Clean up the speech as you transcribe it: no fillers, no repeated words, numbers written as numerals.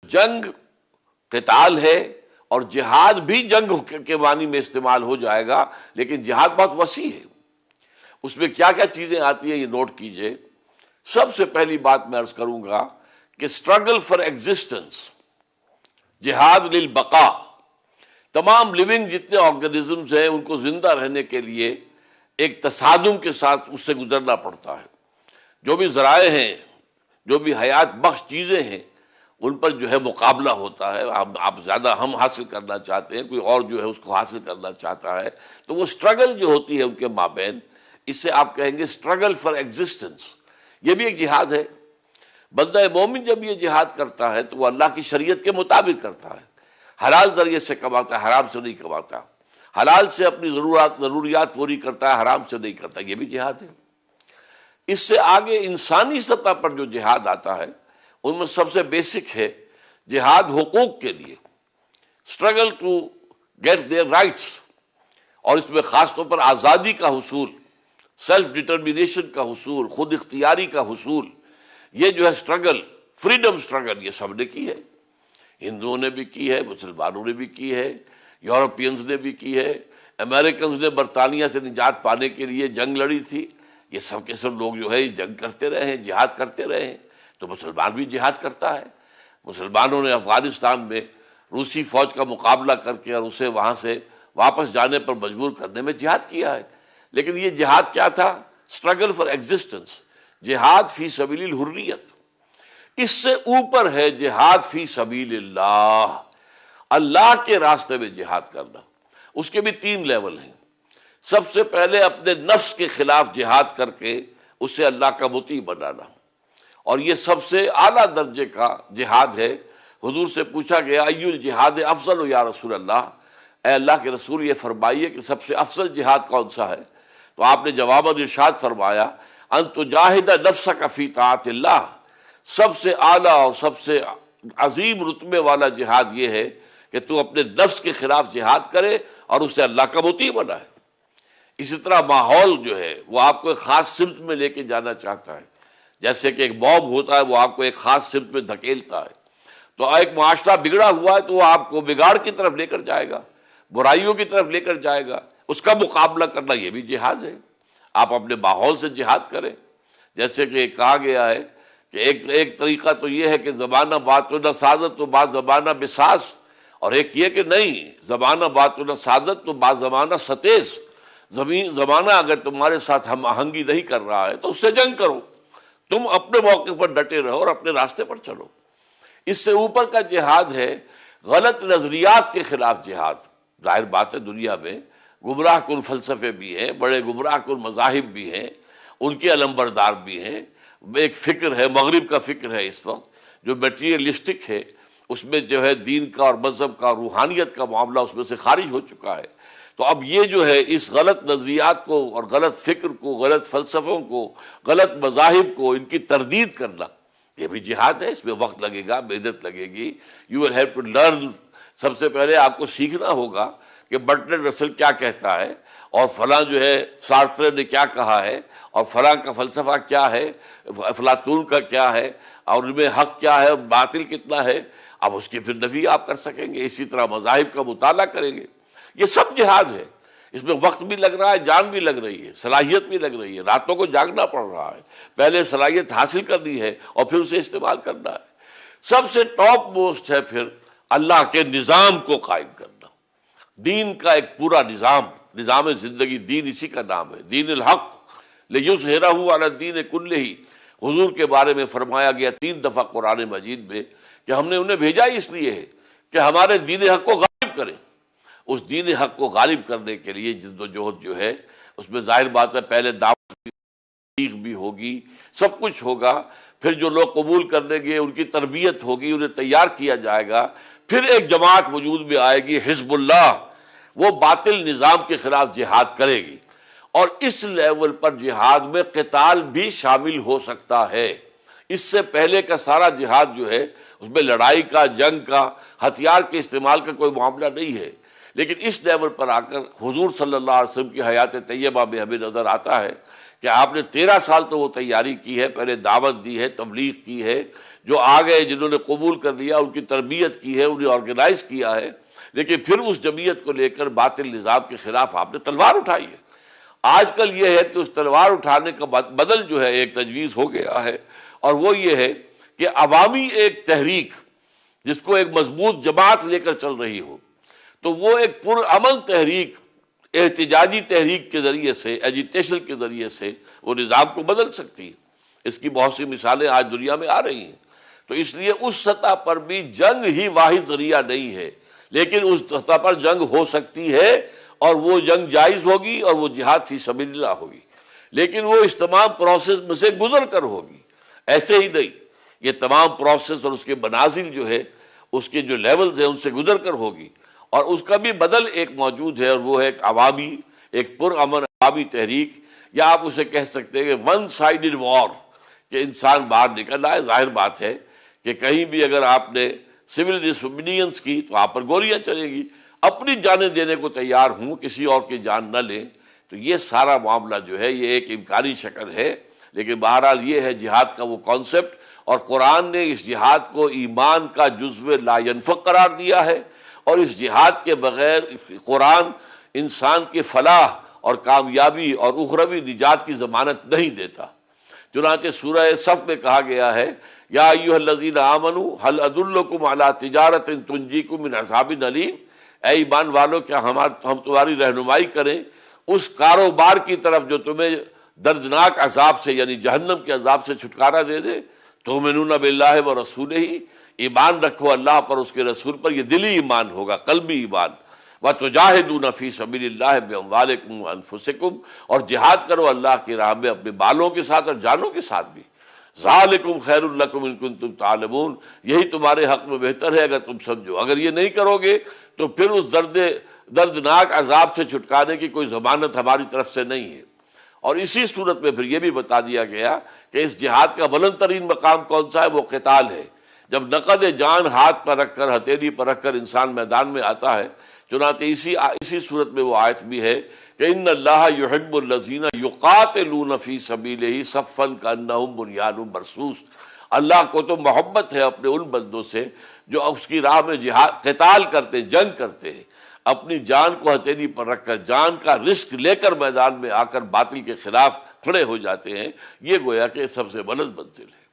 جنگ قتال ہے اور جہاد بھی جنگ کے معنی میں استعمال ہو جائے گا، لیکن جہاد بہت وسیع ہے، اس میں کیا کیا چیزیں آتی ہیں یہ نوٹ کیجئے۔ سب سے پہلی بات میں عرض کروں گا کہ اسٹرگل فار ایگزسٹنس، جہاد للبقاء، تمام لیونگ جتنے آرگنزمز ہیں ان کو زندہ رہنے کے لیے ایک تصادم کے ساتھ اس سے گزرنا پڑتا ہے۔ جو بھی ذرائع ہیں، جو بھی حیات بخش چیزیں ہیں، ان پر جو ہے مقابلہ ہوتا ہے، آپ زیادہ ہم حاصل کرنا چاہتے ہیں، کوئی اور جو ہے اس کو حاصل کرنا چاہتا ہے، تو وہ اسٹرگل جو ہوتی ہے ان کے مابین، اس سے آپ کہیں گے اسٹرگل فار ایگزسٹنس، یہ بھی ایک جہاد ہے۔ بندہ مومن جب یہ جہاد کرتا ہے تو وہ اللہ کی شریعت کے مطابق کرتا ہے، حلال ذریعے سے کماتا ہے، حرام سے نہیں کماتا، حلال سے اپنی ضروریات پوری کرتا ہے، حرام سے نہیں کرتا، یہ بھی جہاد ہے۔ اس سے آگے انسانی سطح پر جو جہاد آتا ہے ان میں سب سے بیسک ہے جہاد حقوق کے لیے، struggle to get their rights, اور اس میں خاص طور پر آزادی کا حصول، سیلف ڈٹرمینیشن کا حصول، خود اختیاری کا حصول، یہ جو ہے اسٹرگل، فریڈم اسٹرگل، یہ سب نے کی ہے، ہندوؤں نے بھی کی ہے، مسلمانوں نے بھی کی ہے، یورپینز نے بھی کی ہے، امریکنز نے برطانیہ سے نجات پانے کے لیے جنگ لڑی تھی، یہ سب کے سب لوگ جو ہے جنگ کرتے رہے ہیں، جہاد کرتے رہے ہیں، تو مسلمان بھی جہاد کرتا ہے۔ مسلمانوں نے افغانستان میں روسی فوج کا مقابلہ کر کے اور اسے وہاں سے واپس جانے پر مجبور کرنے میں جہاد کیا ہے، لیکن یہ جہاد کیا تھا؟ اسٹرگل فار ایگزسٹنس، جہاد فی سبیل الحریت۔ اس سے اوپر ہے جہاد فی سبیل اللہ، اللہ کے راستے میں جہاد کرنا، اس کے بھی 3 لیول ہیں۔ سب سے پہلے اپنے نفس کے خلاف جہاد کر کے اسے اللہ کا مطیع بنانا، اور یہ سب سے اعلیٰ درجے کا جہاد ہے۔ حضور سے پوچھا گیا ای الجہاد افضل یا رسول اللہ، اے اللہ کے رسول یہ فرمائیے کہ سب سے افضل جہاد کون سا ہے؟ تو آپ نے جواباً ارشاد فرمایا ان تجاہد نفسک فی طاعت اللہ، سب سے اعلیٰ اور سب سے عظیم رتبے والا جہاد یہ ہے کہ تو اپنے نفس کے خلاف جہاد کرے اور اسے اللہ کا مطیع بنائے۔ اسی طرح ماحول جو ہے وہ آپ کو ایک خاص سمت میں لے کے جانا چاہتا ہے، جیسے کہ ایک موب ہوتا ہے وہ آپ کو ایک خاص سمت میں دھکیلتا ہے، تو ایک معاشرہ بگڑا ہوا ہے تو وہ آپ کو بگاڑ کی طرف لے کر جائے گا، برائیوں کی طرف لے کر جائے گا، اس کا مقابلہ کرنا یہ بھی جہاد ہے۔ آپ اپنے ماحول سے جہاد کریں، جیسے کہ کہا گیا ہے کہ ایک طریقہ تو یہ ہے کہ زمانہ بات و نہ سعادت تو بعض زمانہ بساز، اور ایک یہ کہ نہیں، زمانہ بات و نہ سعادت تو بعض زمانہ ستیز، زمانہ اگر تمہارے ساتھ ہم آہنگی نہیں کر رہا ہے تو اس سے جنگ کرو، تم اپنے موقع پر ڈٹے رہو اور اپنے راستے پر چلو۔ اس سے اوپر کا جہاد ہے غلط نظریات کے خلاف جہاد۔ ظاہر بات ہے دنیا میں گمراہ کن فلسفے بھی ہیں، بڑے گمراہ کن مذاہب بھی ہیں، ان کے علمبردار بھی ہیں، ایک فکر ہے، مغرب کا فکر ہے اس وقت جو میٹیریلسٹک ہے، اس میں جو ہے دین کا اور مذہب کا، روحانیت کا معاملہ اس میں سے خارج ہو چکا ہے۔ تو اب یہ جو ہے اس غلط نظریات کو اور غلط فکر کو، غلط فلسفوں کو، غلط مذاہب کو، ان کی تردید کرنا، یہ بھی جہاد ہے۔ اس میں وقت لگے گا، محنت لگے گی، you will have to learn. سب سے پہلے آپ کو سیکھنا ہوگا کہ برٹرینڈ رسل کیا کہتا ہے، اور فلاں جو ہے سارترے نے کیا کہا ہے، اور فلاں کا فلسفہ کیا ہے، افلاطون کا کیا ہے، اور ان میں حق کیا ہے اور باطل کتنا ہے، اب اس کی پھر نفی آپ کر سکیں گے۔ اسی طرح مذاہب کا مطالعہ کریں گے، یہ سب جہاد ہے۔ اس میں وقت بھی لگ رہا ہے، جان بھی لگ رہی ہے، صلاحیت بھی لگ رہی ہے، راتوں کو جاگنا پڑ رہا ہے، پہلے صلاحیت حاصل کرنی ہے اور پھر اسے استعمال کرنا ہے۔ سب سے ٹاپ موسٹ ہے پھر اللہ کے نظام کو قائم کرنا، دین کا ایک پورا نظام زندگی، دین اسی کا نام ہے، دین الحق لیظہرہ علی الدین کلہ۔ حضور کے بارے میں فرمایا گیا 3 دفعہ قرآن مجید میں کہ ہم نے انہیں بھیجا اس لیے ہے کہ ہمارے دین حق کو غالب کریں۔ اس دین حق کو غالب کرنے کے لیے جد و جہد جو ہے اس میں ظاہر بات ہے پہلے دعوت بھی ہوگی، سب کچھ ہوگا، پھر جو لوگ قبول کرنے گے ان کی تربیت ہوگی، انہیں تیار کیا جائے گا، پھر ایک جماعت وجود میں آئے گی حزب اللہ، وہ باطل نظام کے خلاف جہاد کرے گی۔ اور اس لیول پر جہاد میں قتال بھی شامل ہو سکتا ہے۔ اس سے پہلے کا سارا جہاد جو ہے اس میں لڑائی کا، جنگ کا، ہتھیار کے استعمال کا کوئی معاملہ نہیں ہے، لیکن اس لیول پر آ کر حضور صلی اللہ علیہ وسلم کی حیات طیبہ میں ہمیں نظر آتا ہے کہ آپ نے 13 سال تو وہ تیاری کی ہے، پہلے دعوت دی ہے، تبلیغ کی ہے، جو آ گئے، جنہوں نے قبول کر لیا، ان کی تربیت کی ہے، انہیں آرگنائز کیا ہے، لیکن پھر اس جمعیت کو لے کر باطل نظام کے خلاف آپ نے تلوار اٹھائی ہے۔ آج کل یہ ہے کہ اس تلوار اٹھانے کا بدل جو ہے ایک تجویز ہو گیا ہے، اور وہ یہ ہے کہ عوامی ایک تحریک جس کو ایک مضبوط جماعت لے کر چل رہی ہو، تو وہ ایک پرامن تحریک، احتجاجی تحریک کے ذریعے سے، ایجیٹیشن کے ذریعے سے وہ نظام کو بدل سکتی ہے۔ اس کی بہت سی مثالیں آج دنیا میں آ رہی ہیں۔ تو اس لیے اس سطح پر بھی جنگ ہی واحد ذریعہ نہیں ہے، لیکن اس سطح پر جنگ ہو سکتی ہے، اور وہ جنگ جائز ہوگی، اور وہ جہاد فی سبیل اللہ ہوگی، لیکن وہ اس تمام پروسیس میں سے گزر کر ہوگی، ایسے ہی نہیں۔ یہ تمام پروسیس اور اس کے منازل جو ہے، اس کے جو لیولز ہیں، ان سے گزر کر ہوگی، اور اس کا بھی بدل ایک موجود ہے، اور وہ ہے ایک عوامی، ایک پرامن عوامی تحریک، یا آپ اسے کہہ سکتے ہیں کہ ون سائیڈڈ وار، کہ انسان باہر نکل رہا ہے۔ ظاہر بات ہے کہ کہیں بھی اگر آپ نے سول ڈس اوبیڈینس کی تو آپ پر گولیاں چلے گی، اپنی جانیں دینے کو تیار ہوں، کسی اور کی جان نہ لیں۔ تو یہ سارا معاملہ جو ہے یہ ایک امکانی شکل ہے، لیکن بہرحال یہ ہے جہاد کا وہ کانسیپٹ، اور قرآن نے اس جہاد کو ایمان کا جزو لا ینفق قرار دیا ہے، اور اس جہاد کے بغیر قرآن انسان کے فلاح اور کامیابی اور اخروی نجات کی ضمانت نہیں دیتا۔ چنانچہ سورہ صف میں کہا گیا ہے، یا ایھا الذین آمنوا هل ادلکم علی تجارۃ تنجیکم من عذاب علیم، اے ایمان والو کیا ہم تمہاری رہنمائی کریں اس کاروبار کی طرف جو تمہیں دردناک عذاب سے، یعنی جہنم کے عذاب سے چھٹکارا دے دے۔ تؤمنون باللہ ورسولہ، ایمان رکھو اللہ پر، اس کے رسول پر، یہ دلی ایمان ہوگا، قلبی ایمان۔ وتجاہدون فی سبیل اللہ باموالکم وانفسکم، اور جہاد کرو اللہ کی راہ میں اپنے بالوں کے ساتھ اور جانوں کے ساتھ بھی۔ ذالکم خیر لکم ان کنتم تعلمون، یہی تمہارے حق میں بہتر ہے اگر تم سمجھو۔ اگر یہ نہیں کرو گے تو پھر اس دردناک عذاب سے چھٹکانے کی کوئی ضمانت ہماری طرف سے نہیں ہے۔ اور اسی صورت میں پھر یہ بھی بتا دیا گیا کہ اس جہاد کا بلند ترین مقام کون سا ہے؟ وہ قتال ہے۔ جب نقد جان ہاتھ پر رکھ کر، ہتھیلی پر رکھ کر انسان میدان میں آتا ہے، چنانچہ اسی صورت میں وہ آیت بھی ہے کہ ان اللہ یحب الذین یقاتلون فی سبیلہ صفا کانہم بنیان مرصوص، اللہ کو تو محبت ہے اپنے ان بندوں سے جو اس کی راہ میں جہاد قتال کرتے، جنگ کرتے ہیں، اپنی جان کو ہتھیلی پر رکھ کر، جان کا رسک لے کر میدان میں آ کر باطل کے خلاف کھڑے ہو جاتے ہیں۔ یہ گویا کہ سب سے بلند منزل ہے۔